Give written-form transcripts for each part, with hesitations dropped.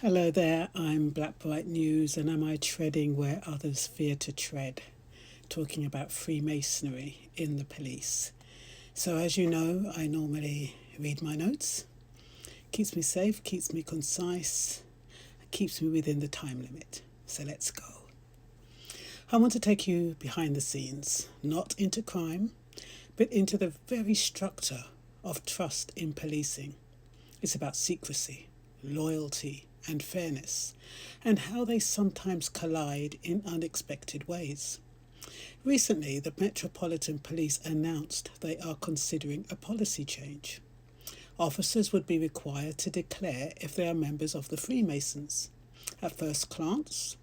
Hello there, I'm Black Bright News, and am I treading where others fear to tread? Talking about Freemasonry in the police. So, as you know, I normally read my notes. Keeps me safe, keeps me concise, keeps me within the time limit. So, let's go. I want to take you behind the scenes, not into crime, but into the very structure of trust in policing. It's about secrecy, loyalty, and fairness, and how they sometimes collide in unexpected ways. Recently, the Metropolitan Police announced they are considering a policy change. Officers would be required to declare if they are members of the Freemasons. At first glance,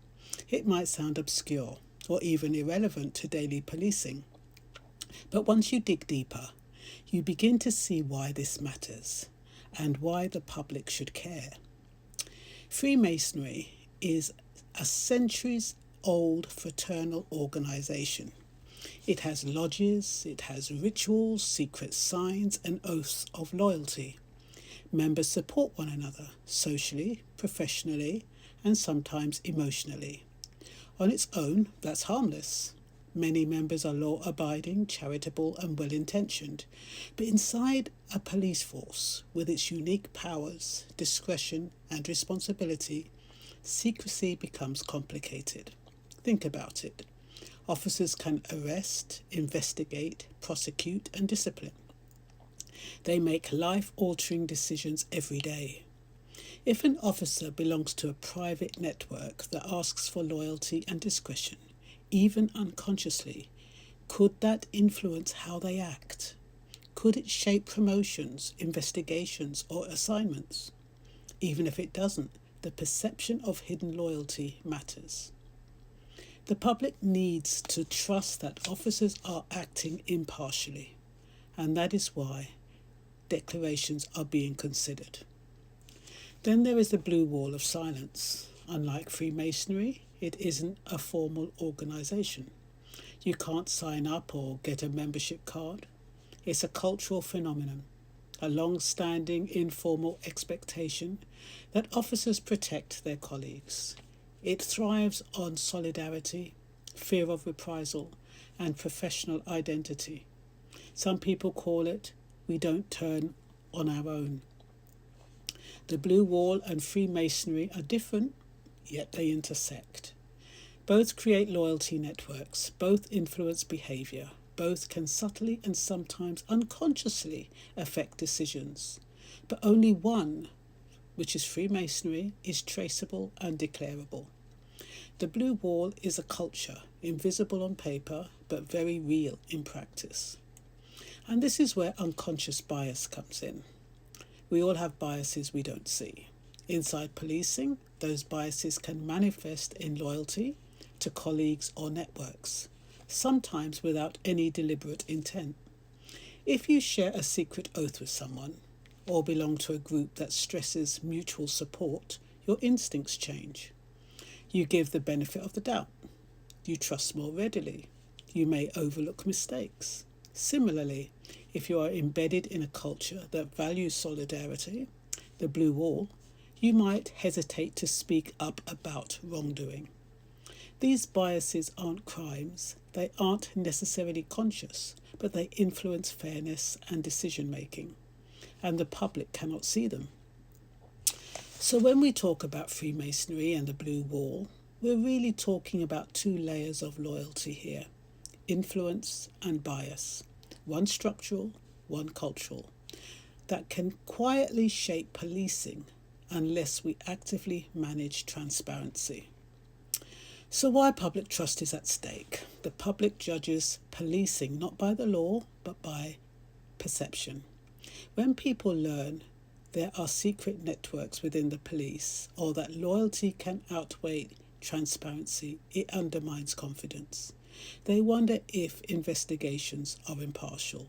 it might sound obscure or even irrelevant to daily policing. But once you dig deeper, you begin to see why this matters and why the public should care. Freemasonry is a centuries-old fraternal organization. It has lodges, it has rituals, secret signs, and oaths of loyalty. Members support one another socially, professionally, and sometimes emotionally. On its own, that's harmless. Many members are law-abiding, charitable, and well-intentioned. But inside a police force, with its unique powers, discretion, and responsibility, secrecy becomes complicated. Think about it. Officers can arrest, investigate, prosecute, and discipline. They make life-altering decisions every day. If an officer belongs to a private network that asks for loyalty and discretion, even unconsciously, could that influence how they act? Could it shape promotions, investigations, or assignments? Even if it doesn't, the perception of hidden loyalty matters. The public needs to trust that officers are acting impartially, and that is why declarations are being considered. Then there is the blue wall of silence. Unlike Freemasonry, it isn't a formal organisation. You can't sign up or get a membership card. It's a cultural phenomenon, a long-standing informal expectation that officers protect their colleagues. It thrives on solidarity, fear of reprisal, and professional identity. Some people call it, we don't turn on our own. The Blue Wall and Freemasonry are different, yet they intersect. Both create loyalty networks, both influence behaviour, both can subtly and sometimes unconsciously affect decisions. But only one, which is Freemasonry, is traceable and declarable. The Blue Wall is a culture, invisible on paper, but very real in practice. And this is where unconscious bias comes in. We all have biases we don't see. Inside policing, those biases can manifest in loyalty to colleagues or networks, sometimes without any deliberate intent. If you share a secret oath with someone, or belong to a group that stresses mutual support, your instincts change. You give the benefit of the doubt. You trust more readily. You may overlook mistakes. Similarly, if you are embedded in a culture that values solidarity, the blue wall, you might hesitate to speak up about wrongdoing. These biases aren't crimes, they aren't necessarily conscious, but they influence fairness and decision making, and the public cannot see them. So when we talk about Freemasonry and the Blue Wall, we're really talking about two layers of loyalty here: influence and bias, one structural, one cultural, that can quietly shape policing unless we actively manage transparency. So why public trust is at stake? The public judges policing not by the law, but by perception. When people learn there are secret networks within the police, or that loyalty can outweigh transparency, it undermines confidence. They wonder if investigations are impartial.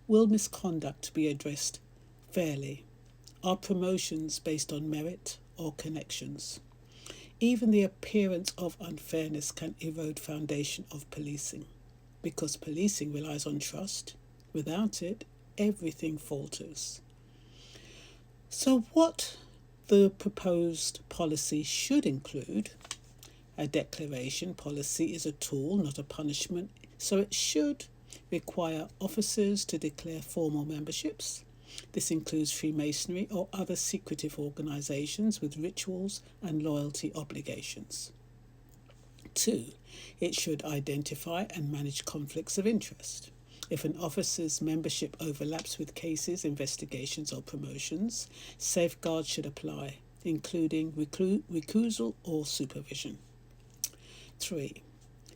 Will misconduct be addressed fairly? Are promotions based on merit or connections? Even the appearance of unfairness can erode foundation of policing, because policing relies on trust. Without it, everything falters. So what The proposed policy should include a declaration. Policy is a tool, not a punishment, so it should require officers to declare formal memberships. This includes Freemasonry or other secretive organisations with rituals and loyalty obligations. 2. It should identify and manage conflicts of interest. If an officer's membership overlaps with cases, investigations or promotions, safeguards should apply, including recusal or supervision. 3.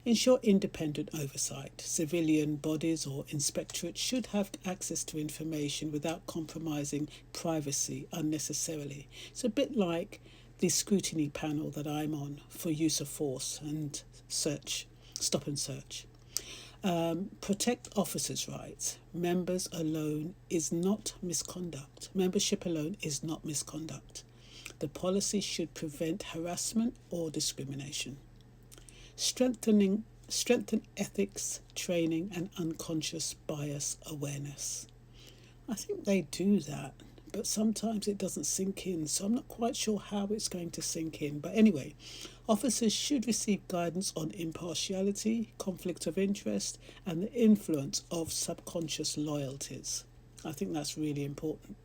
Ensure independent oversight. Civilian bodies or inspectorates should have access to information without compromising privacy unnecessarily. It's a bit like the scrutiny panel that I'm on for use of force and stop and search. Protect officers' rights. Membership alone is not misconduct. The policy should prevent harassment or discrimination. Strengthen ethics, training and unconscious bias awareness. I think they do that, but sometimes it doesn't sink in, so I'm not quite sure how it's going to sink in. But anyway, officers should receive guidance on impartiality, conflict of interest, and the influence of subconscious loyalties. I think that's really important.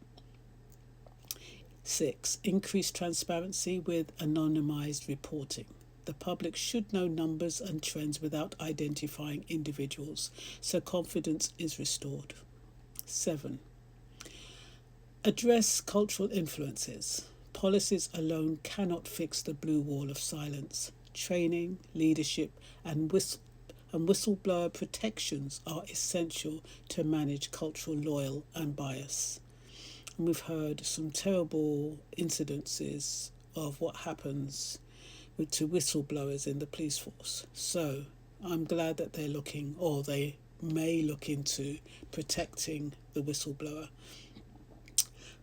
6. Increase transparency with anonymised reporting. The public should know numbers and trends without identifying individuals, so confidence is restored. 7. Address cultural influences. Policies alone cannot fix the blue wall of silence. Training, leadership, and whistleblower protections are essential to manage cultural loyalty and bias. And we've heard some terrible incidences of what happens to whistleblowers in the police force. So I'm glad that they're looking, or they may look into, protecting the whistleblower.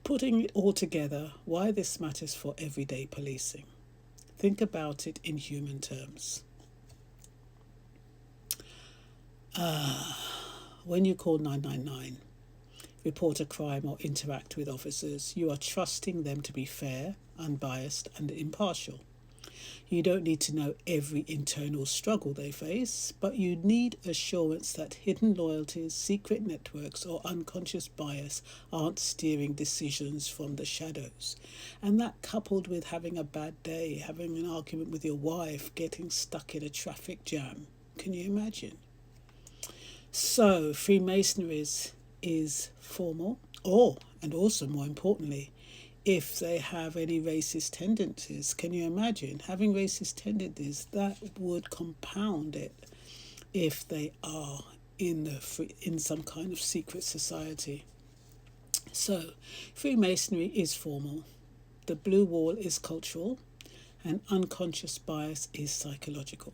Putting it all together, why this matters for everyday policing. Think about it in human terms. When you call 999, report a crime or interact with officers, you are trusting them to be fair, unbiased and impartial. You don't need to know every internal struggle they face, but you need assurance that hidden loyalties, secret networks or unconscious bias aren't steering decisions from the shadows. And that, coupled with having a bad day, having an argument with your wife, getting stuck in a traffic jam. Can you imagine? So Freemasonry is formal, and also more importantly, if they have any racist tendencies. Can you imagine having racist tendencies? That would compound it if they are in some kind of secret society. So Freemasonry is formal, the blue wall is cultural, and unconscious bias is psychological.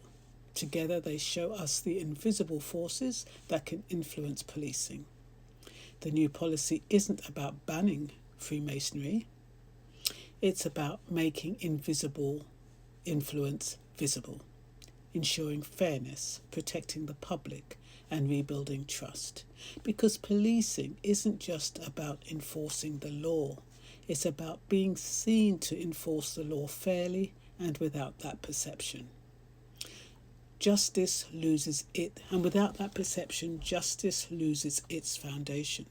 Together they show us the invisible forces that can influence policing. The new policy isn't about banning Freemasonry. It's about making invisible influence visible, ensuring fairness, protecting the public, and rebuilding trust. Because policing isn't just about enforcing the law. It's about being seen to enforce the law fairly and without that perception. Justice loses it, and without that perception, justice loses its foundation.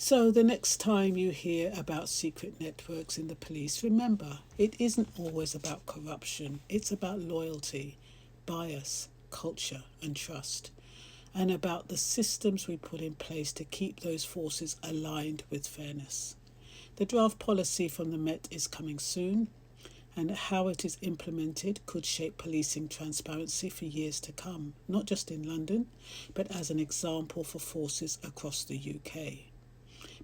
So the next time you hear about secret networks in the police, remember, it isn't always about corruption. It's about loyalty, bias, culture and trust, and about the systems we put in place to keep those forces aligned with fairness. The draft policy from the Met is coming soon, and how it is implemented could shape policing transparency for years to come, not just in London, but as an example for forces across the UK.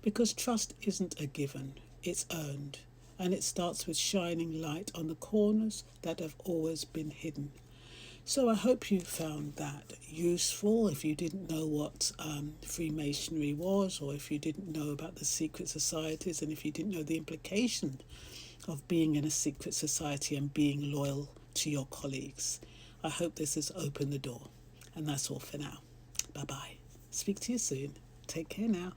Because trust isn't a given, it's earned, and it starts with shining light on the corners that have always been hidden. So I hope you found that useful. If you didn't know what Freemasonry was, or if you didn't know about the secret societies, and if you didn't know the implication of being in a secret society and being loyal to your colleagues, I hope this has opened the door. And that's all for now. Bye-bye. Speak to you soon. Take care now.